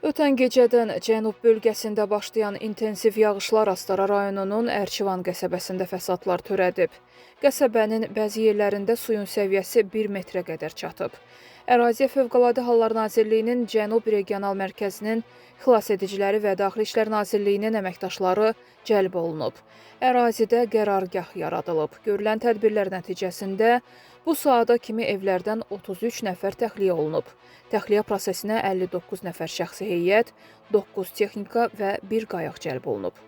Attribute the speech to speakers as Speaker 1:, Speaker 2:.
Speaker 1: Ötən gecədən cənub bölgəsində başlayan intensiv yağışlar Astara rayonunun Ərçivan qəsəbəsində fəsadlar törədib. Qəsəbənin bəzi yerlərində suyun səviyyəsi 1 metrə qədər çatıb. Əraziyə Fövqəladə Hallar Nazirliyinin Cənub Regional Mərkəzinin xilasediciləri və Daxili İşlər Nazirliyinin əməkdaşları cəlb olunub. Ərazidə qərargah yaradılıb. Görülən tədbirlər nəticəsində bu saata kimi evlərdən 33 nəfər təxliyə olunub. Təxliyə prosesinə 59 nəfər şəxsi heyət, 9 texnika və 1 qayıq cəlb olunub.